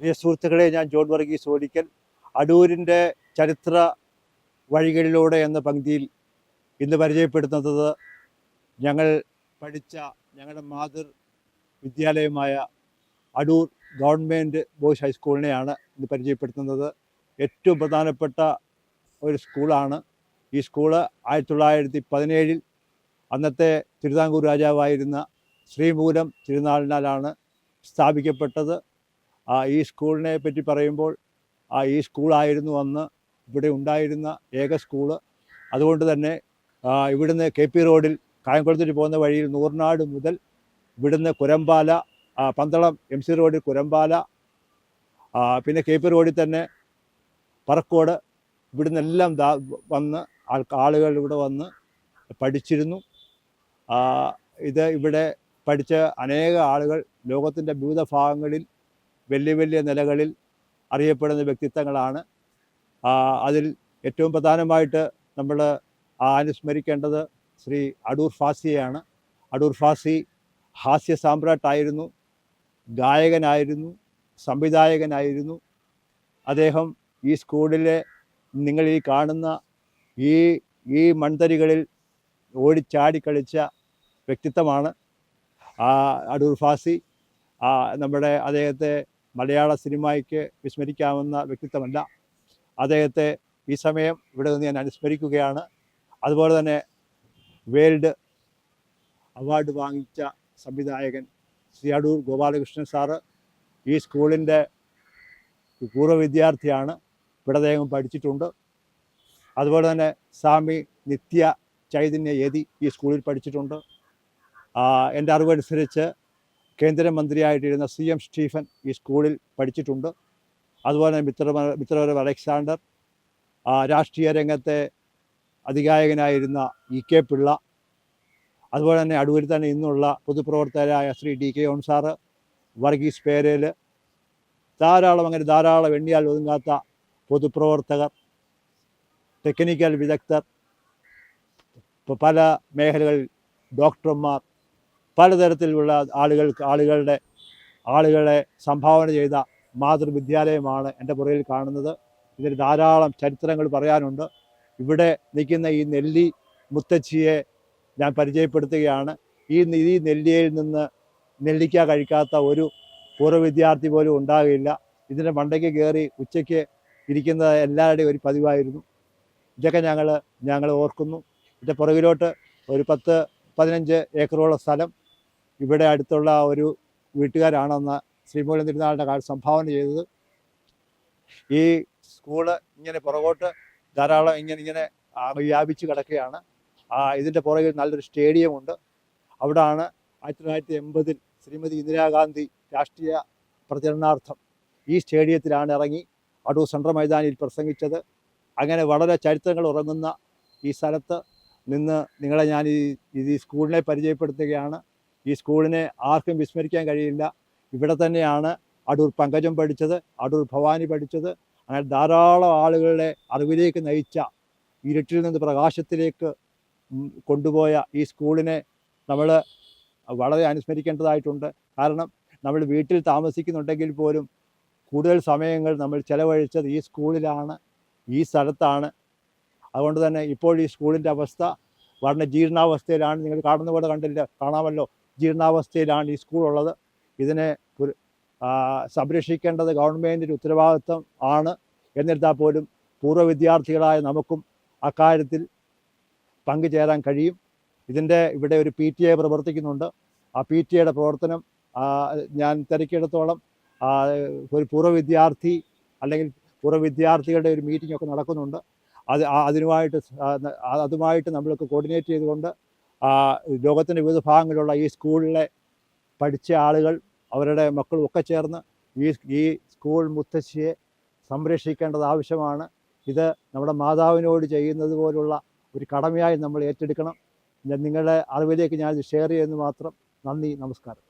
പ്രിയ സുഹൃത്തുക്കളെ, ഞാൻ ജോൺ വർഗീസ് ഓടിക്കൽ. അടൂരിൻ്റെ ചരിത്ര വഴികളിലൂടെ എന്ന പങ്ക്തിയിൽ ഇന്ന് പരിചയപ്പെടുത്തുന്നത് ഞങ്ങൾ പഠിച്ച ഞങ്ങളുടെ മാതൃ വിദ്യാലയമായ അടൂർ ഗവൺമെൻറ് ബോയ്സ് ഹൈസ്കൂളിനെയാണ് ഇന്ന് പരിചയപ്പെടുത്തുന്നത്. ഏറ്റവും പ്രധാനപ്പെട്ട ഒരു സ്കൂളാണ് ഈ സ്കൂള്. 1917 അന്നത്തെ തിരുവിതാംകൂർ രാജാവായിരുന്ന ശ്രീമൂലം തിരുനാളിനാലാണ് സ്ഥാപിക്കപ്പെട്ടത്. ഈ സ്കൂളിനെ പറ്റി പറയുമ്പോൾ ഈ സ്കൂളായിരുന്നു അന്ന് ഇവിടെ ഉണ്ടായിരുന്ന ഏക സ്കൂള്. അതുകൊണ്ട് തന്നെ ഇവിടുന്ന് KP റോഡിൽ കായംകുളത്തേക്ക് പോകുന്ന വഴിയിൽ നൂർനാട് മുതൽ ഇവിടുന്ന് കുരമ്പാല, പന്തളം MC റോഡിൽ കുരമ്പാല, പിന്നെ KP റോഡിൽ തന്നെ പറക്കോട്, ഇവിടുന്നെല്ലാം വന്ന് ആളുകൾ ഇവിടെ വന്ന് പഠിച്ചിരുന്നു. ഇവിടെ പഠിച്ച അനേക ആളുകൾ ലോകത്തിൻ്റെ വിവിധ ഭാഗങ്ങളിൽ വലിയ വലിയ നിലകളിൽ അറിയപ്പെടുന്ന വ്യക്തിത്വങ്ങളാണ്. അതിൽ ഏറ്റവും പ്രധാനമായിട്ട് നമ്മൾ അനുസ്മരിക്കേണ്ടത് ശ്രീ അടൂർ ഫാസിയെയാണ്. അടൂർ ഫാസി ഹാസ്യ സാമ്രാട്ടായിരുന്നു, ഗായകനായിരുന്നു, സംവിധായകനായിരുന്നു. അദ്ദേഹം ഈ സ്കൂളിലെ നിങ്ങൾ ഈ കാണുന്ന ഈ മൺതരികളിൽ ഓടിച്ചാടി കളിച്ച വ്യക്തിത്വമാണ് അടൂർ ഫാസി. അദ്ദേഹത്തെ മലയാള സിനിമയ്ക്ക് വിസ്മരിക്കാവുന്ന വ്യക്തിത്വമല്ല. അദ്ദേഹത്തെ ഈ സമയം ഇവിടെ നിന്ന് ഞാൻ അനുസ്മരിക്കുകയാണ്. അതുപോലെ തന്നെ വേൾഡ് അവാർഡ് വാങ്ങിച്ച സംവിധായകൻ ശ്രീ അടൂർ ഗോപാലകൃഷ്ണൻ സാറ് ഈ സ്കൂളിൻ്റെ പൂർവ്വ വിദ്യാർത്ഥിയാണ്. ഇവിടെ അദ്ദേഹം പഠിച്ചിട്ടുണ്ട്. അതുപോലെ തന്നെ സ്വാമി നിത്യ ചൈതന്യ യതി ഈ സ്കൂളിൽ പഠിച്ചിട്ടുണ്ട്. എൻ്റെ അറിവനുസരിച്ച് കേന്ദ്രമന്ത്രിയായിട്ടിരുന്ന CM സ്റ്റീഫൻ ഈ സ്കൂളിൽ പഠിച്ചിട്ടുണ്ട്. അതുപോലെ തന്നെ മിത്രവരം അലക്സാണ്ടർ, രാഷ്ട്രീയ രംഗത്തെ അതികായകനായിരുന്ന EK പിള്ള, അതുപോലെ തന്നെ അടൂരിൽ തന്നെ ഇന്നുള്ള പൊതുപ്രവർത്തകരായ ശ്രീ DK ഓൺ സാറ്, വർഗീസ് പേരേൽ, ധാരാളം എണ്ണിയാൽ ഒതുങ്ങാത്ത പൊതുപ്രവർത്തകർ, ടെക്നിക്കൽ വിദഗ്ധർ, പല മേഖലകളിൽ ഡോക്ടർമാർ, പലതരത്തിലുള്ള ആളുകളെ സംഭാവന ചെയ്ത മാതൃവിദ്യാലയമാണ് എൻ്റെ പുറകിൽ കാണുന്നത്. ഇതിൽ ധാരാളം ചരിത്രങ്ങൾ പറയാനുണ്ട്. ഇവിടെ നിൽക്കുന്ന ഈ നെല്ലി മുത്തച്ഛിയെ ഞാൻ പരിചയപ്പെടുത്തുകയാണ്. ഈ നെല്ലിയിൽ നിന്ന് നെല്ലിക്ക കഴിക്കാത്ത ഒരു പൂർവ്വ വിദ്യാർത്ഥി പോലും ഉണ്ടാകില്ല. ഇതിൻ്റെ മണ്ടയ്ക്ക് കയറി ഉച്ചയ്ക്ക് ഇരിക്കുന്നത് എല്ലാവരുടെയും ഒരു പതിവായിരുന്നു. ഇതൊക്കെ ഞങ്ങൾ ഓർക്കുന്നു. ഇതിൻ്റെ പുറകിലോട്ട് ഒരു 10-15 ഏക്കറോളം സ്ഥലം ഇവിടെ അടുത്തുള്ള ഒരു വീട്ടുകാരാണെന്ന് ശ്രീമൂലം തിരുനാളിൻ്റെ കാലത്ത് സംഭാവന ചെയ്തത്. ഈ സ്കൂള് ഇങ്ങനെ പുറകോട്ട് ധാരാളം ഇങ്ങനെ വ്യാപിച്ച് കിടക്കുകയാണ്. ഇതിൻ്റെ പുറകിൽ നല്ലൊരു സ്റ്റേഡിയമുണ്ട്. അവിടാണ് 1980 ശ്രീമതി ഇന്ദിരാഗാന്ധി രാഷ്ട്രീയ പ്രചരണാർത്ഥം ഈ സ്റ്റേഡിയത്തിലാണ് ഇറങ്ങി അടൂർ സെൻട്രൽ മൈതാനിയിൽ പ്രസംഗിച്ചത്. അങ്ങനെ വളരെ ചരിത്രങ്ങൾ ഉറങ്ങുന്ന ഈ സ്ഥലത്ത് നിന്ന് നിങ്ങളെ ഞാൻ ഈ സ്കൂളിനെ പരിചയപ്പെടുത്തുകയാണ്. ഈ സ്കൂളിനെ ആർക്കും വിസ്മരിക്കാൻ കഴിയില്ല. ഇവിടെ തന്നെയാണ് അടൂർ പങ്കജം പഠിച്ചത്, അടൂർ ഭവാനി പഠിച്ചത്. അങ്ങനെ ധാരാളം ആളുകളുടെ അറിവിലേക്ക് നയിച്ച, ഇരുട്ടിൽ നിന്ന് പ്രകാശത്തിലേക്ക് കൊണ്ടുപോയ ഈ സ്കൂളിനെ നമ്മൾ വളരെ അനുസ്മരിക്കേണ്ടതായിട്ടുണ്ട്. കാരണം നമ്മൾ വീട്ടിൽ താമസിക്കുന്നുണ്ടെങ്കിൽ പോലും കൂടുതൽ സമയങ്ങൾ നമ്മൾ ചെലവഴിച്ചത് ഈ സ്കൂളിലാണ്, ഈ സ്ഥലത്താണ്. അതുകൊണ്ട് തന്നെ ഇപ്പോൾ ഈ സ്കൂളിൻ്റെ അവസ്ഥ വളരെ ജീർണാവസ്ഥയിലാണ്. നിങ്ങൾ കാണുന്ന പോലെ കാണാമല്ലോ, ജീർണാവസ്ഥയിലാണ് ഈ സ്കൂളുള്ളത്. ഇതിനെ സംരക്ഷിക്കേണ്ടത് ഗവൺമെൻറ്റിൻ്റെ ഉത്തരവാദിത്വം ആണ്. എന്നിരുന്നാൽ പോലും പൂർവ്വ വിദ്യാർത്ഥികളായ നമുക്കും അക്കാര്യത്തിൽ പങ്കുചേരാൻ കഴിയും. ഇവിടെ ഒരു PTA പ്രവർത്തിക്കുന്നുണ്ട്. ആ PTAയുടെ പ്രവർത്തനം ഞാൻ തിരക്കിയെടുത്തോളം ഒരു പൂർവ്വ വിദ്യാർത്ഥി അല്ലെങ്കിൽ പൂർവ്വ വിദ്യാർത്ഥികളുടെ ഒരു മീറ്റിംഗ് ഒക്കെ നടക്കുന്നുണ്ട്. അതുമായിട്ട് നമ്മൾക്ക് കോർഡിനേറ്റ് ചെയ്തുകൊണ്ട് ലോകത്തിൻ്റെ വിവിധ ഭാഗങ്ങളിലുള്ള ഈ സ്കൂളിലെ പഠിച്ച ആളുകൾ, അവരുടെ മക്കളും ഒക്കെ ചേർന്ന് ഈ സ്കൂൾ മുത്തശ്ശിയെ സംരക്ഷിക്കേണ്ടത് ആവശ്യമാണ്. ഇത് നമ്മുടെ മാതാവിനോട് ചെയ്യുന്നത് പോലുള്ള ഒരു കടമയായി നമ്മൾ ഏറ്റെടുക്കണം. നിങ്ങളുടെ അറിവിലേക്ക് ഞാനിത് ഷെയർ ചെയ്യുന്നു മാത്രം. നന്ദി, നമസ്കാരം.